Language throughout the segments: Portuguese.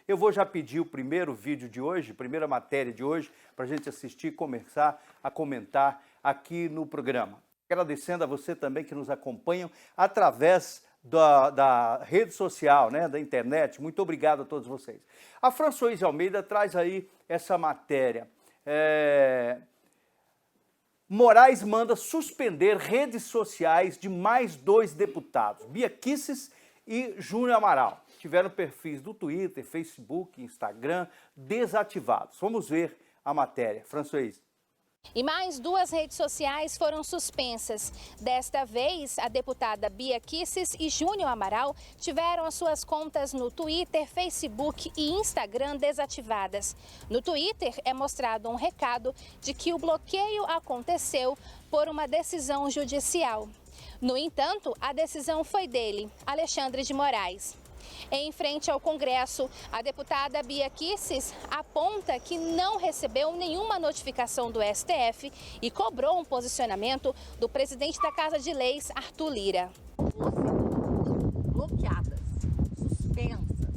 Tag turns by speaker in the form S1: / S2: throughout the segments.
S1: Eu vou já pedir o primeiro vídeo de hoje, primeira matéria de hoje, para a gente assistir, começar a comentar aqui no programa. Agradecendo a você também que nos acompanha através da rede social, né, da internet. Muito obrigado a todos vocês. A Françoise Almeida traz aí essa matéria. Moraes manda suspender redes sociais de mais 2 deputados, Bia Kicis e Júnior Amaral. Tiveram perfis do Twitter, Facebook, Instagram desativados. Vamos ver a matéria. Françoise.
S2: E mais 2 redes sociais foram suspensas. Desta vez, a deputada Bia Kicis e Júnior Amaral tiveram as suas contas no Twitter, Facebook e Instagram desativadas. No Twitter é mostrado um recado de que o bloqueio aconteceu por uma decisão judicial. No entanto, a decisão foi dele, Alexandre de Moraes. Em frente ao Congresso, a deputada Bia Kicis aponta que não recebeu nenhuma notificação do STF e cobrou um posicionamento do presidente da Casa de Leis, Arthur Lira.
S3: Bloqueadas, suspensas.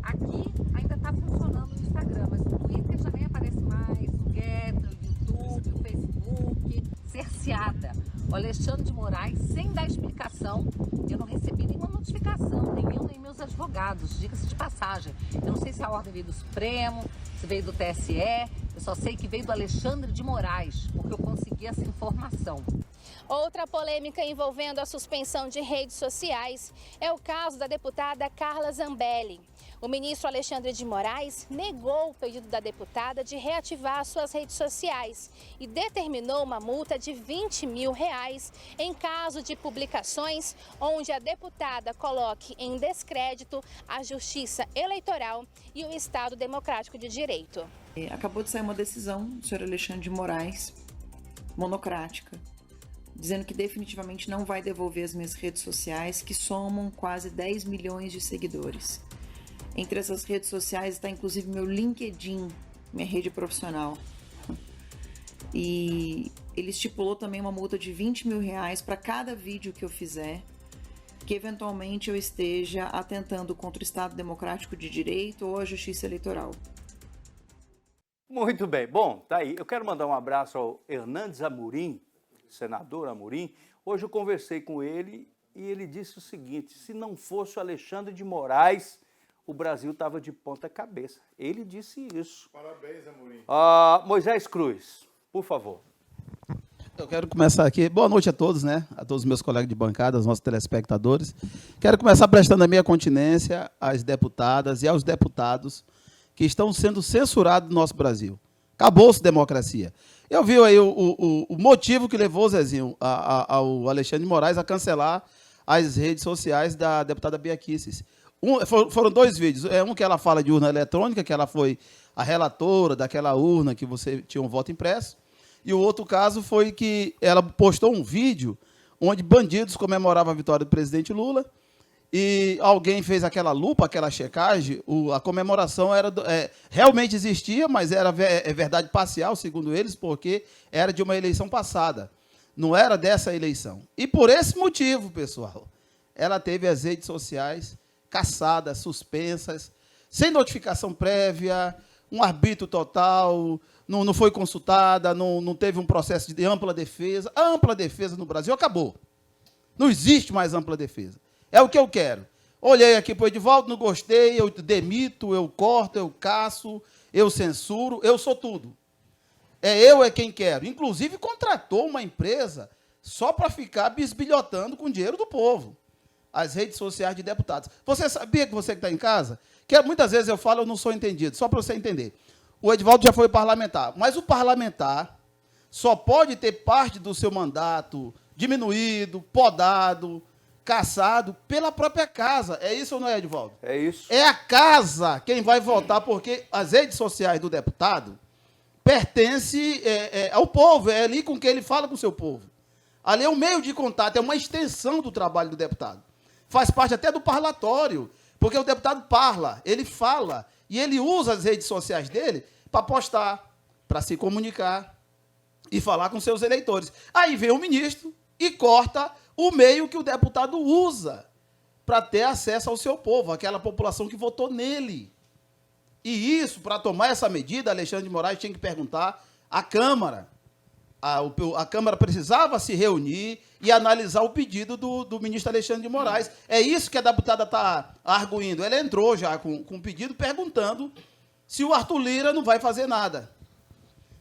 S3: Aqui ainda está funcionando o Instagram, mas o Twitter já nem aparece mais, o Getter, o YouTube, o Facebook, cerceada. O Alexandre de Moraes, sem dar explicação, eu não recebi nenhuma notificação, nem eu, nem meus advogados, diga-se de passagem. Eu não sei se a ordem veio do Supremo, se veio do TSE, eu só sei que veio do Alexandre de Moraes, porque eu consegui essa informação.
S2: Outra polêmica envolvendo a suspensão de redes sociais é o caso da deputada Carla Zambelli. O ministro Alexandre de Moraes negou o pedido da deputada de reativar suas redes sociais e determinou uma multa de R$20 mil em caso de publicações onde a deputada coloque em descrédito a Justiça Eleitoral e o Estado Democrático de Direito.
S4: Acabou de sair uma decisão do senhor Alexandre de Moraes, monocrática, dizendo que definitivamente não vai devolver as minhas redes sociais, que somam quase 10 milhões de seguidores. Entre essas redes sociais está inclusive meu LinkedIn, minha rede profissional. E ele estipulou também uma multa de R$20 mil para cada vídeo que eu fizer, que eventualmente eu esteja atentando contra o Estado Democrático de Direito ou a Justiça Eleitoral.
S1: Muito bem. Bom, tá aí. Eu quero mandar um abraço ao Hernandes Amorim, senador Amorim. Hoje eu conversei com ele e ele disse o seguinte: se não fosse o Alexandre de Moraes, o Brasil estava de ponta cabeça. Ele disse isso.
S5: Parabéns, Amorim.
S1: Moisés Cruz, por favor.
S6: Eu quero começar aqui. Boa noite a todos, né? A todos os meus colegas de bancada, aos nossos telespectadores. Quero começar prestando a minha continência às deputadas e aos deputados que estão sendo censurados no nosso Brasil. Acabou-se a democracia. Eu vi aí o motivo que levou, Zezinho, ao Alexandre de Moraes a cancelar as redes sociais da deputada Bia Kicis. Foram 2 vídeos. Um que ela fala de urna eletrônica, que ela foi a relatora daquela urna que você tinha um voto impresso. E o outro caso foi que ela postou um vídeo onde bandidos comemoravam a vitória do presidente Lula e alguém fez aquela lupa, aquela checagem. A comemoração realmente existia, mas era verdade parcial, segundo eles, porque era de uma eleição passada. Não era dessa eleição. E por esse motivo, pessoal, ela teve as redes sociais caçadas, suspensas, sem notificação prévia, um arbítrio total, não foi consultada, não teve um processo de ampla defesa. A ampla defesa no Brasil acabou. Não existe mais ampla defesa. É o que eu quero. Olhei aqui para o Edivaldo, não gostei, eu demito, eu corto, eu caço, eu censuro, eu sou tudo. Eu é quem quero. Inclusive, contratou uma empresa só para ficar bisbilhotando com o dinheiro do povo. As redes sociais de deputados. Você sabia que você que está em casa, que muitas vezes eu falo, eu não sou entendido, só para você entender. O Edivaldo já foi parlamentar, mas o parlamentar só pode ter parte do seu mandato diminuído, podado, cassado pela própria casa. É isso ou não é, Edivaldo?
S1: É isso.
S6: É a casa quem vai votar, porque as redes sociais do deputado pertencem ao povo, é ali com quem ele fala com o seu povo. Ali é um meio de contato, é uma extensão do trabalho do deputado. Faz parte até do parlatório, porque o deputado parla, ele fala, e ele usa as redes sociais dele para postar, para se comunicar e falar com seus eleitores. Aí vem o ministro e corta o meio que o deputado usa para ter acesso ao seu povo, aquela população que votou nele. E isso, para tomar essa medida, Alexandre de Moraes tinha que perguntar à Câmara. A Câmara precisava se reunir e analisar o pedido do ministro Alexandre de Moraes. É isso que a deputada está arguindo. Ela entrou já com um pedido perguntando se o Arthur Lira não vai fazer nada.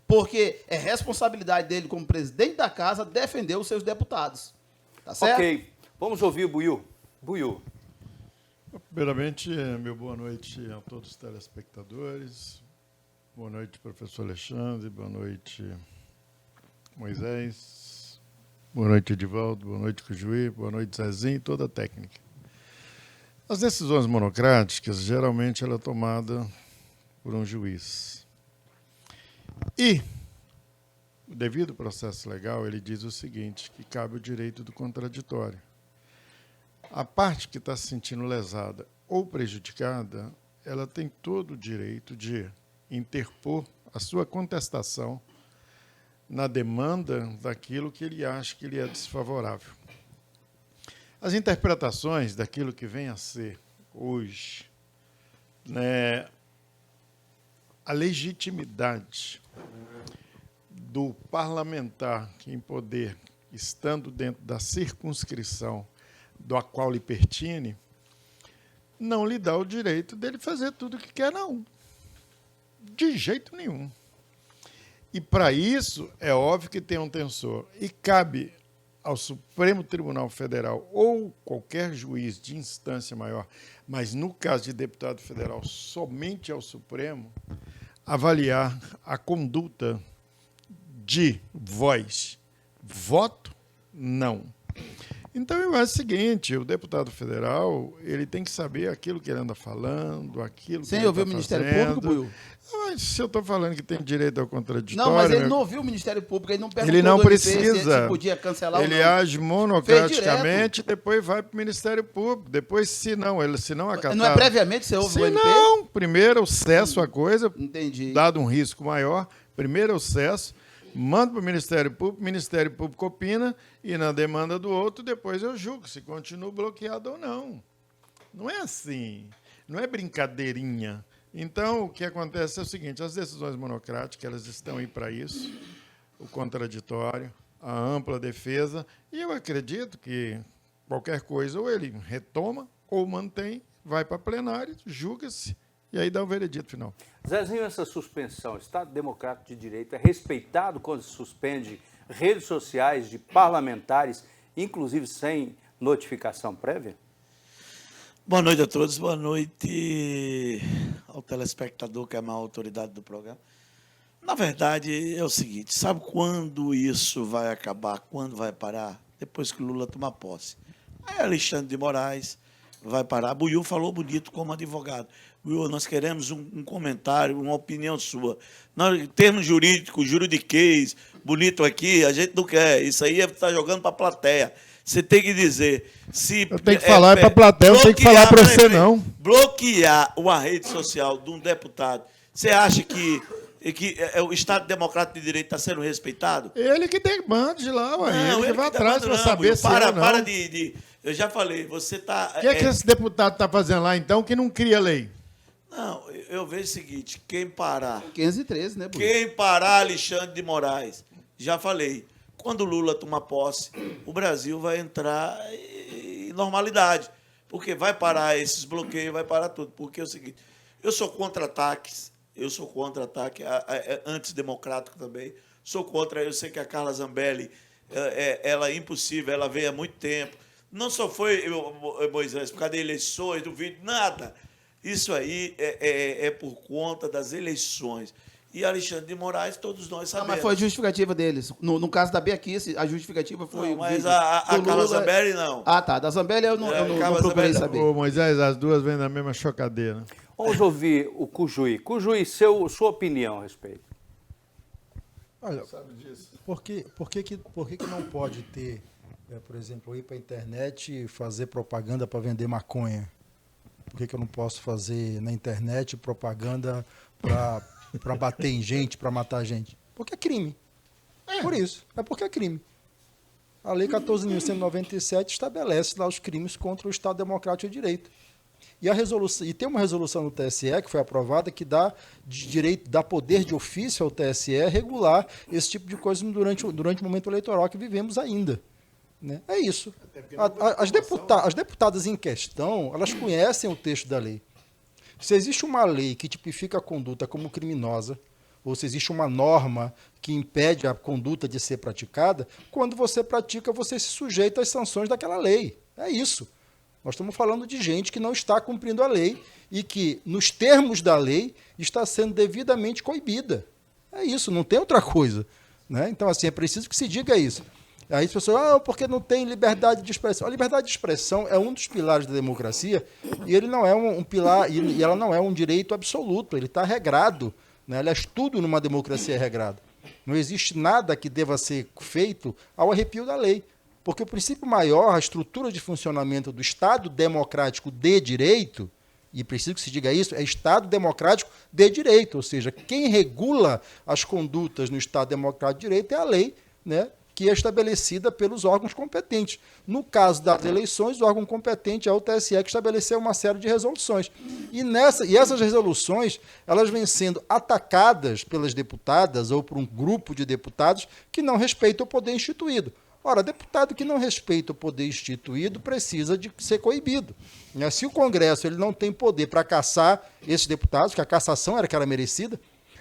S6: Porque é responsabilidade dele, como presidente da casa, defender os seus deputados. Tá certo?
S1: Ok. Vamos ouvir o Buiú. Buiú.
S5: Primeiramente, meu boa noite a todos os telespectadores. Boa noite, professor Alexandre. Boa noite, Moisés. Boa noite, Edivaldo. Boa noite, Cujuí. Boa noite, Zezinho e toda a técnica. As decisões monocráticas, geralmente, ela é tomada por um juiz. E o devido processo legal, ele diz o seguinte, que cabe o direito do contraditório. A parte que está se sentindo lesada ou prejudicada, ela tem todo o direito de interpor a sua contestação na demanda daquilo que ele acha que lhe é desfavorável. As interpretações daquilo que vem a ser hoje, né, a legitimidade do parlamentar em poder, estando dentro da circunscrição do qual lhe pertine, não lhe dá o direito dele fazer tudo o que quer, não. De jeito nenhum. E, para isso, é óbvio que tem um tensor. E cabe ao Supremo Tribunal Federal ou qualquer juiz de instância maior, mas, no caso de deputado federal, somente ao Supremo, avaliar a conduta de voz. Voto? Não. Então, eu acho o seguinte, o deputado federal, ele tem que saber aquilo que ele anda falando, aquilo que ele está fazendo. Sem ouvir o Ministério Público, Buiú? Mas, se eu estou falando que tem direito ao contraditório...
S6: Não, mas ele não ouviu o Ministério Público, ele não perguntou
S5: ele não
S6: do MP
S5: precisa.
S6: se podia cancelar ou não.
S5: Ele age monocraticamente, depois vai para o Ministério Público. Depois, se não acatar...
S6: Não é previamente você ouve o MP?
S5: Não, primeiro eu cesso a coisa,
S6: entendi.
S5: Dado um risco maior, primeiro eu cesso, mando para o Ministério Público opina, e na demanda do outro, depois eu julgo se continua bloqueado ou não. Não é assim, não é brincadeirinha. Então, o que acontece é o seguinte, as decisões monocráticas, elas estão aí para isso, o contraditório, a ampla defesa, e eu acredito que qualquer coisa, ou ele retoma, ou mantém, vai para plenário, julga-se, e aí dá o veredito final.
S1: Zezinho, essa suspensão, Estado Democrático de Direito é respeitado quando se suspende redes sociais de parlamentares, inclusive sem notificação prévia?
S7: Boa noite a todos, boa noite ao telespectador, que é a maior autoridade do programa. Na verdade, é o seguinte, sabe quando isso vai acabar, quando vai parar? Depois que o Lula tomar posse. Aí Alexandre de Moraes vai parar. Buiú falou bonito como advogado. Buiú, nós queremos um comentário, uma opinião sua. Nós, termos jurídicos, juridiquês, bonito aqui, a gente não quer. Isso aí é estar jogando para a plateia. Você tem que dizer... Se,
S5: eu tenho que falar para a plateia, eu não tenho que falar para você, não.
S7: Bloquear uma rede social de um deputado, você acha que o Estado Democrático de Direito está sendo respeitado?
S5: Ele que demande lá, ué.
S7: Não,
S5: ele que vai atrás para saber se
S7: para,
S5: é ou não.
S7: Para de... Eu já falei, você está...
S5: O que é que esse deputado está fazendo lá, então, que não cria lei?
S7: Não, eu vejo o seguinte, quem parar...
S6: 513, né, Buiú?
S7: Quem parar Alexandre de Moraes, já falei, quando o Lula tomar posse, o Brasil vai entrar em normalidade, porque vai parar esses bloqueios, vai parar tudo. Porque é o seguinte, eu sou contra ataques, antidemocrático também, sou contra, eu sei que a Carla Zambelli, ela é impossível, ela veio há muito tempo, não só foi, Moisés, por causa das eleições, do vídeo, nada. Isso aí é por conta das eleições. E Alexandre de Moraes, todos nós sabemos.
S6: Não, mas foi a justificativa deles. No caso da Bia Kicis, a justificativa foi...
S7: Não, mas a Carla Zambelli, não.
S6: Ah, tá. Da Zambelli eu não procurei saber.
S5: Ô, Moisés, as duas vêm na mesma chocadeira.
S1: Vamos ouvir o Cujuí. Cujuí, sua opinião a respeito.
S8: Olha, por que não pode ter, por exemplo, ir para a internet e fazer propaganda para vender maconha? Por que eu não posso fazer na internet propaganda para bater em gente, para matar gente? Porque é crime. Por isso. É porque é crime. A Lei 14.197 estabelece lá os crimes contra o Estado Democrático de Direito. E tem uma resolução no TSE que foi aprovada que dá poder de ofício ao TSE regular esse tipo de coisa durante o momento eleitoral que vivemos ainda. Né? É isso. As deputadas em questão, elas conhecem o texto da lei. Se existe uma lei que tipifica a conduta como criminosa, ou se existe uma norma que impede a conduta de ser praticada, quando você pratica, você se sujeita às sanções daquela lei. É isso. Nós estamos falando de gente que não está cumprindo a lei e que, nos termos da lei, está sendo devidamente coibida. É isso, não tem outra coisa. Né? Então, assim, é preciso que se diga isso. Aí as pessoas, porque não tem liberdade de expressão. A liberdade de expressão é um dos pilares da democracia e ele não é um pilar, e ela não é um direito absoluto, ele está regrado. Né? Aliás, tudo numa democracia é regrado. Não existe nada que deva ser feito ao arrepio da lei. Porque o princípio maior, a estrutura de funcionamento do Estado democrático de direito, e preciso que se diga isso, é Estado democrático de direito, ou seja, quem regula as condutas no Estado democrático de direito é a lei, né, que é estabelecida pelos órgãos competentes. No caso das eleições, o órgão competente é o TSE, que estabeleceu uma série de resoluções. E essas resoluções, elas vêm sendo atacadas pelas deputadas ou por um grupo de deputados que não respeitam o poder instituído. Ora, deputado que não respeita o poder instituído precisa de ser coibido. Se o Congresso ele não tem poder para caçar esses deputados, que a cassação era que era merecida,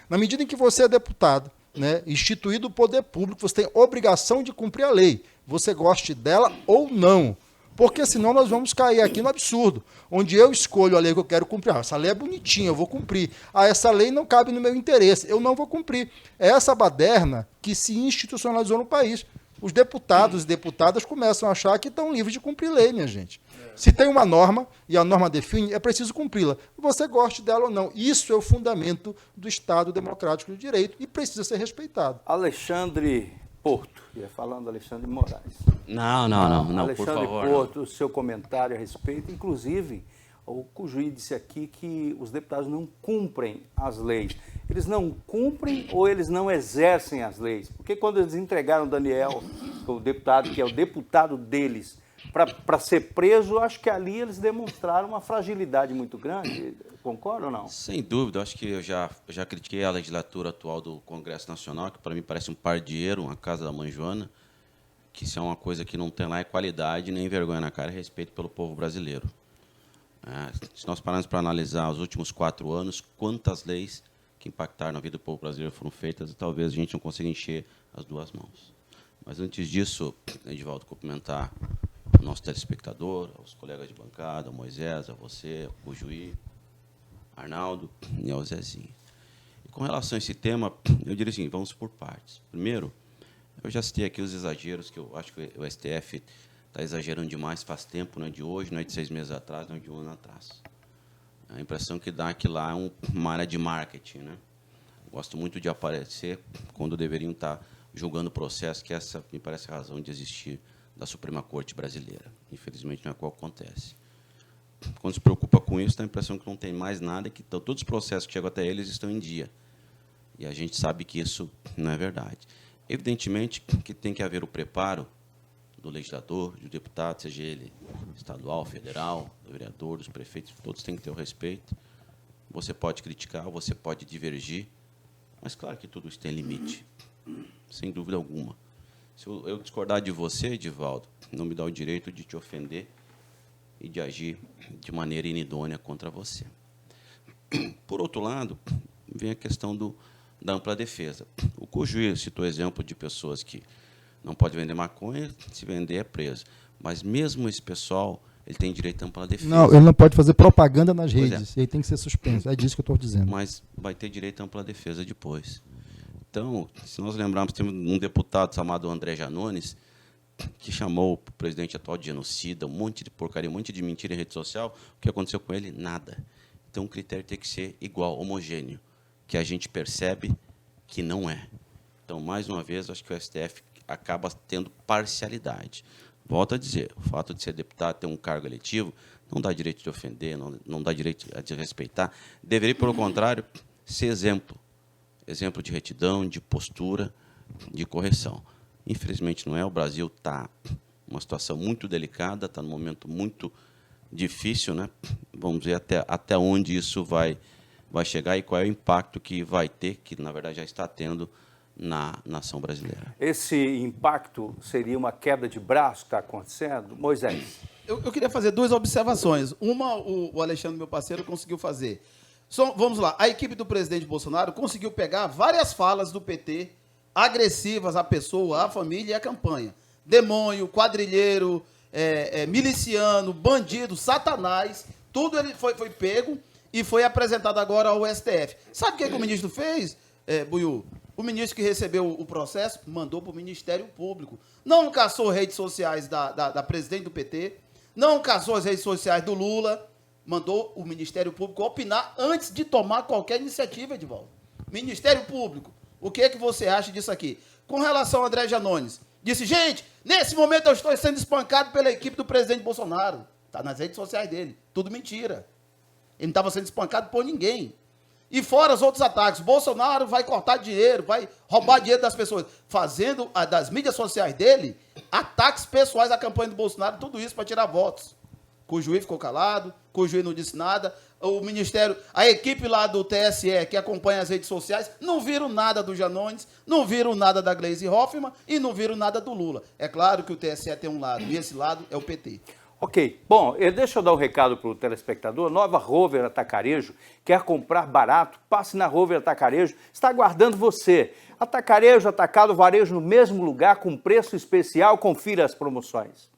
S8: na medida em que você é deputado, né, instituído o poder público, você tem obrigação de cumprir a lei, você goste dela ou não. Porque senão nós vamos cair aqui no absurdo, onde eu escolho a lei que eu quero cumprir. Essa lei é bonitinha, eu vou cumprir. Essa lei não cabe no meu interesse, eu não vou cumprir. É essa baderna que se institucionalizou no país. Os deputados e deputadas começam a achar que estão livres de cumprir lei, minha gente. Se tem uma norma, e a norma define, é preciso cumpri-la. Você goste dela ou não. Isso é o fundamento do Estado democrático de direito e precisa ser respeitado.
S1: Alexandre Porto, ia falando Alexandre Moraes.
S9: Não,
S1: Alexandre
S9: por favor.
S1: Porto, o seu comentário a respeito, inclusive, o Cujuí disse aqui que os deputados não cumprem as leis. Eles não cumprem ou eles não exercem as leis? Porque quando eles entregaram Daniel, o deputado, que é o deputado deles, para ser preso, acho que ali eles demonstraram uma fragilidade muito grande. Concorda ou não?
S9: Sem dúvida, acho que eu já critiquei a legislatura atual do Congresso Nacional, que para mim parece um pardieiro, uma casa da mãe Joana, que isso é uma coisa que não tem lá é qualidade, nem vergonha na cara e respeito pelo povo brasileiro. Se nós pararmos para analisar os últimos 4 anos, quantas leis que impactaram na vida do povo brasileiro foram feitas, e talvez a gente não consiga encher as duas mãos. Mas antes disso, Edivaldo, cumprimentar o nosso telespectador, aos colegas de bancada, ao Moisés, a você, ao Cujuí, Arnaldo e ao Zezinho. E com relação a esse tema, eu diria assim, vamos por partes. Primeiro, eu já citei aqui os exageros, que eu acho que o STF está exagerando demais faz tempo, não é de hoje, não é de 6 meses atrás, não é de um ano atrás. A impressão que dá é que lá é uma área de marketing. Né? Gosto muito de aparecer quando deveriam estar julgando o processo, que essa me parece a razão de existir da Suprema Corte brasileira. Infelizmente, não é o que acontece. Quando se preocupa com isso, dá a impressão que não tem mais nada, que todos os processos que chegam até eles estão em dia. E a gente sabe que isso não é verdade. Evidentemente que tem que haver o preparo do legislador, do deputado, seja ele estadual, federal, do vereador, dos prefeitos, todos têm que ter o respeito. Você pode criticar, você pode divergir, mas claro que tudo isso tem limite, sem dúvida alguma. Se eu discordar de você, Edivaldo, não me dá o direito de te ofender e de agir de maneira inidônea contra você. Por outro lado, vem a questão da ampla defesa. O Cujuí citou exemplo de pessoas que não pode vender maconha, se vender é preso. Mas mesmo esse pessoal, ele tem direito a ampla defesa.
S8: Não, ele não pode fazer propaganda nas
S9: Pois
S8: redes. Ele tem que ser suspenso. É disso que eu estou dizendo.
S9: Mas vai ter direito a ampla defesa depois. Então, se nós lembrarmos, temos um deputado chamado André Janones, que chamou o presidente atual de genocida, um monte de porcaria, um monte de mentira em rede social. O que aconteceu com ele? Nada. Então, o critério tem que ser igual, homogêneo, que a gente percebe que não é. Então, mais uma vez, acho que o STF acaba tendo parcialidade. Volto a dizer, o fato de ser deputado, ter um cargo eletivo, não dá direito de ofender, não dá direito de respeitar. Deveria, pelo contrário, ser exemplo. Exemplo de retidão, de postura, de correção. Infelizmente não é. O Brasil está numa situação muito delicada, está num momento muito difícil, né? Vamos ver até onde isso vai chegar e qual é o impacto que vai ter, que na verdade já está tendo na nação brasileira.
S1: Esse impacto seria uma quebra de braço que está acontecendo? Moisés.
S6: Eu queria fazer duas observações. Uma, o Alexandre, meu parceiro, conseguiu fazer. Vamos lá, a equipe do presidente Bolsonaro conseguiu pegar várias falas do PT agressivas à pessoa, à família e à campanha. Demônio, quadrilheiro, miliciano, bandido, satanás, tudo ele foi pego e foi apresentado agora ao STF. Sabe o que o ministro fez, Buiú? O ministro que recebeu o processo mandou para o Ministério Público. Não caçou redes sociais da presidente do PT, não caçou as redes sociais do Lula, mandou o Ministério Público opinar antes de tomar qualquer iniciativa, Edivaldo. Ministério Público, o que é que você acha disso aqui? Com relação a André Janones, disse, gente, nesse momento eu estou sendo espancado pela equipe do presidente Bolsonaro. Está nas redes sociais dele. Tudo mentira. Ele não estava sendo espancado por ninguém. E fora os outros ataques, Bolsonaro vai cortar dinheiro, vai roubar dinheiro das pessoas, fazendo das mídias sociais dele ataques pessoais à campanha do Bolsonaro, tudo isso para tirar votos. O juiz ficou calado, o juiz não disse nada, o Ministério, a equipe lá do TSE, que acompanha as redes sociais, não viram nada do Janones, não viram nada da Gleisi Hoffmann e não viram nada do Lula. É claro que o TSE tem um lado, e esse lado é o PT.
S1: Ok, bom, deixa eu dar um recado para o telespectador. Nova Rover Atacarejo, quer comprar barato? Passe na Rover Atacarejo, está aguardando você. Atacarejo, atacado, varejo no mesmo lugar, com preço especial, confira as promoções.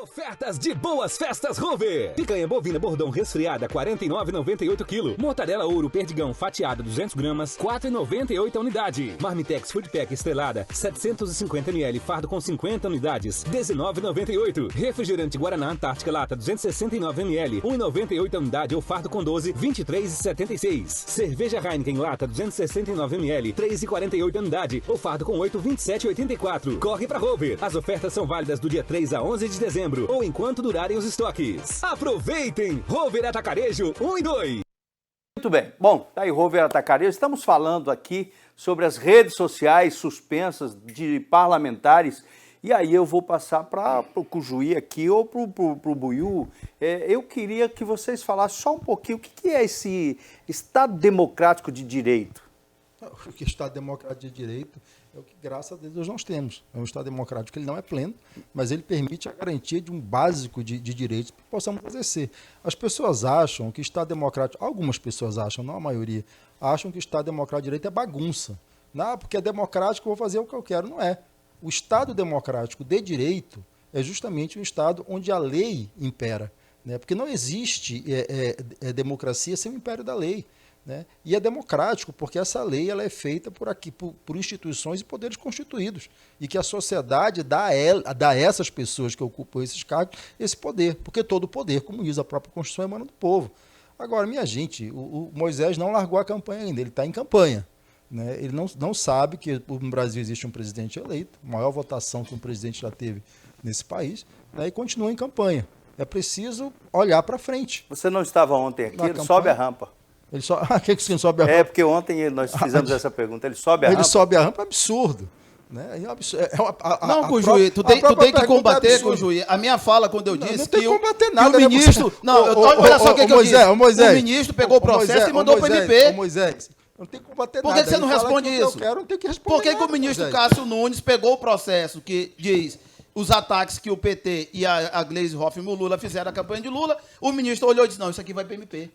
S10: Ofertas de boas festas Rover. Picanha bovina bordão resfriada, R$ 49,98 kg. Mortadela ouro perdigão fatiada, 200 gramas, R$ 4,98 a unidade. Marmitex Food Pack estrelada, 750 ml, fardo com 50 unidades, R$ 19,98. Refrigerante Guaraná Antártica lata, 269 ml, R$ 1,98 a unidade ou fardo com 12, R$ 23,76. Cerveja Heineken lata, 269 ml, R$ 3,48 a unidade ou fardo com 8, R$ 27,84. Corre pra Rover. As ofertas são válidas do dia 3 a 11 de dezembro ou enquanto durarem os estoques. Aproveitem! Rover Atacarejo 1 e 2.
S1: Muito bem. Bom, tá aí Rover Atacarejo. Estamos falando aqui sobre as redes sociais suspensas de parlamentares. E aí eu vou passar para o Cujuí aqui ou para o Buiú. Eu queria que vocês falassem só um pouquinho o que é esse Estado Democrático de Direito.
S8: O que Estado Democrático de Direito é o que, graças a Deus, nós temos. É um Estado democrático, ele não é pleno, mas ele permite a garantia de um básico de direitos que possamos exercer. As pessoas acham que Estado democrático, algumas pessoas acham, não a maioria, acham que Estado democrático de direito é bagunça. Não, porque é democrático, eu vou fazer o que eu quero. Não é. O Estado democrático de direito é justamente um Estado onde a lei impera, né? Porque não existe democracia sem o império da lei. Né? E é democrático, porque essa lei ela é feita por instituições e poderes constituídos, e que a sociedade dá a essas pessoas que ocupam esses cargos esse poder, porque todo poder, como diz a própria Constituição, emana do povo. Agora, minha gente, o Moisés não largou a campanha ainda, ele está em campanha. Né? Ele não sabe que no Brasil existe um presidente eleito, a maior votação que um presidente já teve nesse país, né? E continua em campanha. É preciso olhar para frente.
S1: Você não estava ontem aqui, ele sobe a rampa.
S8: Ele que sobe a rampa?
S1: É, porque ontem nós fizemos essa pergunta. Ele sobe a rampa?
S8: Ele sobe a rampa, é absurdo. Né?
S6: Não, Cujuí, tu tem que combater, Cujuí. A minha fala, quando eu disse que o ministro... Olha só o que eu disse. O ministro pegou o processo e mandou para o MP.
S8: Moisés, não tem que combater nada.
S6: Por que você não responde isso?
S8: Eu não tenho que responder.
S6: Por que o ministro Cássio Nunes pegou o processo que diz... os ataques que o PT e a Gleisi Hoffmann e o Lula fizeram a campanha de Lula, o ministro olhou e disse, não, isso aqui vai para o MP.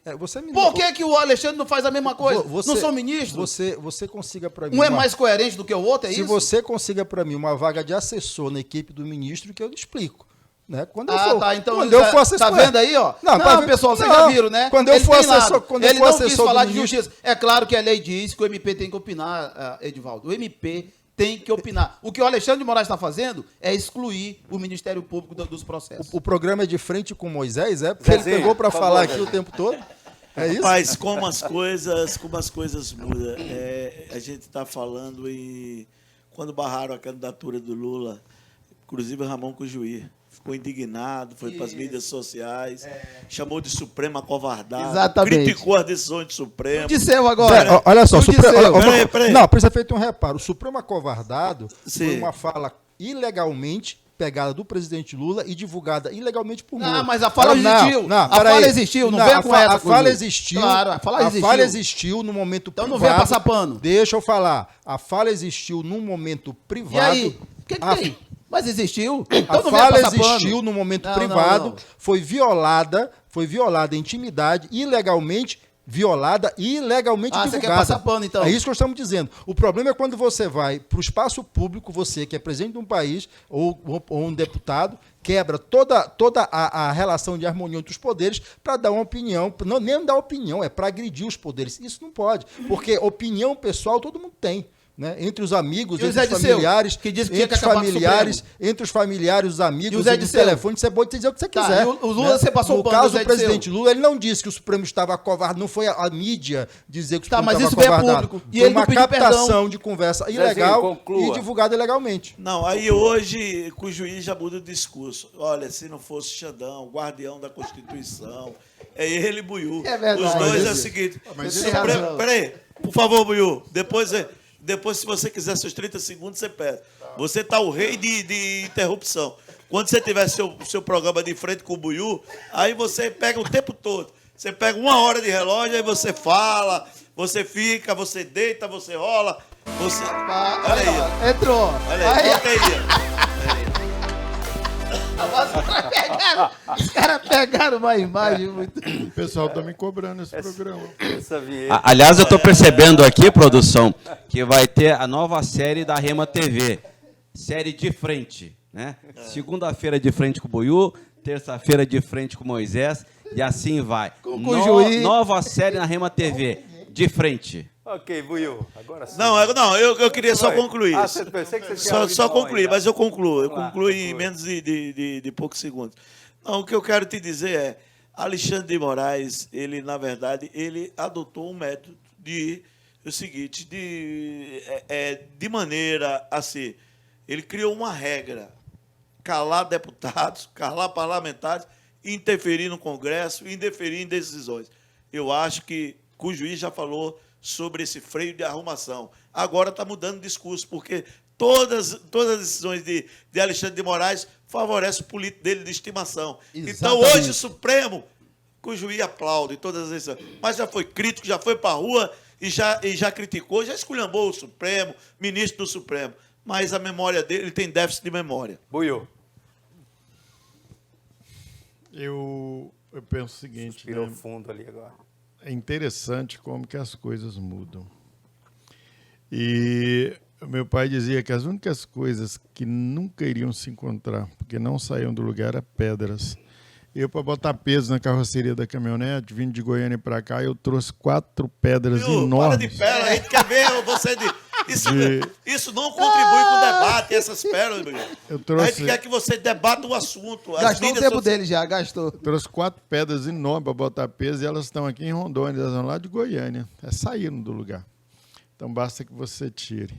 S6: Por que o Alexandre não faz a mesma coisa? Não são ministros?
S8: Você consiga para mim...
S6: Um é mais coerente do que o outro, é isso?
S8: Se você consiga para mim uma vaga de assessor na equipe do ministro, que eu lhe explico. Né? Quando eu for assessor...
S6: Tá vendo aí, ó? Não, pessoal, vocês já viram, né?
S8: Quando eu for assessor...
S6: Ele não quis falar de justiça. É claro que a lei diz que o MP tem que opinar, Edivaldo. O MP... tem que opinar. O que o Alexandre de Moraes está fazendo é excluir o Ministério Público dos processos.
S8: O programa é de frente com Moisés, porque ele pegou para falar aqui o tempo todo? É isso?
S7: Mas como as coisas mudam. A gente está falando em... Quando barraram a candidatura do Lula, inclusive o Ramon Cujuí ficou indignado, foi para as mídias sociais, chamou de Suprema covardada,
S6: exatamente,
S7: criticou as decisões do Supremo.
S6: Disseu agora.
S8: Olha só,
S7: peraí.
S8: Não, precisa feito um reparo. O Supremo acovardado foi uma fala ilegalmente pegada do presidente Lula e divulgada ilegalmente por Lula.
S6: Não, mas a fala existiu. A fala existiu, não vem com essa.
S8: A fala existiu.
S6: Claro, a fala existiu.
S8: A fala existiu no momento privado.
S6: Então não vem passar pano.
S8: Deixa eu falar. A fala existiu num momento privado.
S6: E aí? O que tem? Mas existiu. Então
S8: A fala existiu no momento privado, foi violada a intimidade ilegalmente violada e ilegalmente divulgada.
S6: Você quer passar pano, então?
S8: É isso que nós estamos dizendo. O problema é quando você vai para o espaço público, você que é presidente de um país ou um deputado, quebra toda a relação de harmonia entre os poderes para dar uma opinião, não nem dar opinião, é para agredir os poderes. Isso não pode, porque opinião pessoal todo mundo tem. Né? Entre os amigos, entre os familiares,
S6: que diz que entre os familiares,
S8: os amigos,
S6: no
S8: telefone, você pode dizer o que você quiser.
S6: O Lula, você passou
S8: o pano. No caso do presidente Lula, ele não disse que o Supremo estava covarde, não foi a mídia dizer que o Supremo estava covardado.
S6: Mas isso veio público.
S8: E foi uma captação de conversa ilegal
S1: Zezinho,
S8: e divulgada ilegalmente.
S7: Não, aí hoje o juiz já muda o discurso. Olha, se não fosse Xandão, o guardião da Constituição, é ele e Buiú.
S6: É verdade.
S7: Os dois é o seguinte. Peraí, por favor, Buiú, depois, se você quiser seus 30 segundos, você pede. Você tá o rei de interrupção. Quando você tiver seu programa de frente com o Buiú, aí você pega o tempo todo. Você pega 1 hora de relógio, aí você fala, você fica, você deita, você rola. Você... Olha aí, ó.
S6: Entrou.
S7: Olha aí, bota aí,
S6: Os caras pegaram uma imagem muito...
S5: O pessoal está me cobrando esse programa.
S9: Aliás, eu estou percebendo aqui, produção, que vai ter a nova série da Rema TV. Série de frente. Né? Segunda-feira de frente com o Buiú, terça-feira de frente com o Moisés, e assim vai.
S6: Com o juiz.
S9: Nova série na Rema TV. De frente.
S1: Ok, Buiú, agora sim.
S7: Não, eu queria só concluir.
S1: Pensei que você tinha
S7: Só concluir,
S1: ainda.
S7: mas eu concluo. Eu concluo em menos de poucos segundos. Não, o que eu quero te dizer é, Alexandre de Moraes, ele, na verdade, ele adotou um método de maneira assim, ele criou uma regra, calar deputados, calar parlamentares, interferir no Congresso, interferir em decisões. Eu acho que o juiz já falou sobre esse freio de arrumação. Agora está mudando o discurso, porque todas as decisões de Alexandre de Moraes favorecem o político dele de estimação.
S6: Exatamente.
S7: Então, hoje, o Supremo, que o juiz aplaude todas as decisões, mas já foi crítico, já foi para a rua e já criticou, já esculhambou o Supremo, ministro do Supremo. Mas a memória dele, ele tem déficit de memória.
S1: Buiú.
S5: Eu penso o seguinte,
S1: Suspirou fundo ali agora.
S5: É interessante como que as coisas mudam. E meu pai dizia que as únicas coisas que nunca iriam se encontrar, porque não saíam do lugar, eram pedras. Eu, para botar peso na carroceria da caminhonete, vindo de Goiânia para cá, eu trouxe 4 pedras enormes.
S7: Para de pérola, a gente quer ver você Isso não contribui com o debate, essas pérolas, meu. A gente quer que você debata o assunto.
S6: Gastou o tempo dele já, gastou.
S5: Eu trouxe 4 pedras enormes para botar peso e elas estão aqui em Rondônia, elas vão lá de Goiânia. Saíram do lugar. Então basta que você tire.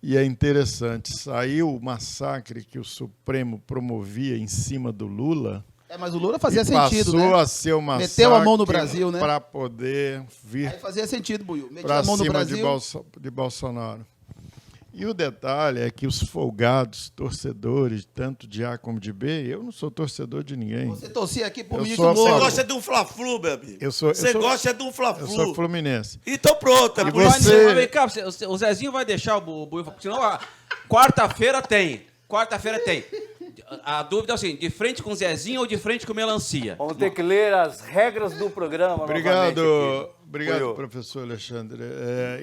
S5: E é interessante, saiu o massacre que o Supremo promovia em cima do Lula.
S6: Mas o Lula fazia sentido, né?
S5: Passou a ser o massacre.
S6: Meteu a mão no Brasil, né?
S5: Para poder vir.
S6: Aí fazia sentido, Buiú.
S5: Para cima de Bolsonaro. E o detalhe é que os folgados, torcedores, tanto de A como de B, eu não sou torcedor de ninguém.
S6: Você torcia aqui por ministro Moro.
S7: Você gosta de um Fla-Flu, meu amigo. Você gosta de um Fla-Flu.
S5: Eu sou fluminense.
S7: Então pronto.
S5: E você...
S9: Vem cá, o Zezinho vai deixar o Buiú, senão quarta-feira tem. A dúvida é assim, de frente com o Zezinho ou de frente com o Melancia?
S1: Vamos ter que ler as regras do programa.
S5: Obrigado, professor Alexandre.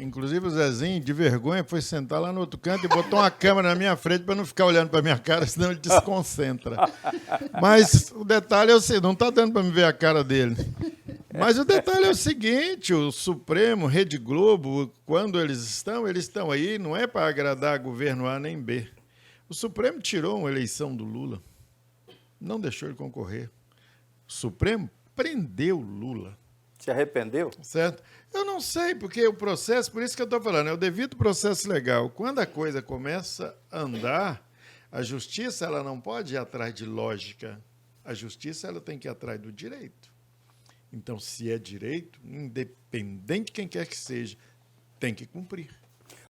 S5: Inclusive o Zezinho, de vergonha, foi sentar lá no outro canto e botou uma câmera na minha frente para não ficar olhando para minha cara, senão ele desconcentra. Mas o detalhe é o seguinte, não está dando para me ver a cara dele. Mas o detalhe é o seguinte, o Supremo, Rede Globo, quando eles estão aí, não é para agradar governo A nem B. O Supremo tirou uma eleição do Lula, não deixou ele concorrer. O Supremo prendeu Lula.
S1: Se arrependeu?
S5: Certo? Eu não sei, porque o processo, por isso que eu estou falando, é o devido processo legal. Quando a coisa começa a andar, a justiça ela não pode ir atrás de lógica. A justiça ela tem que ir atrás do direito. Então, se é direito, independente de quem quer que seja, tem que cumprir.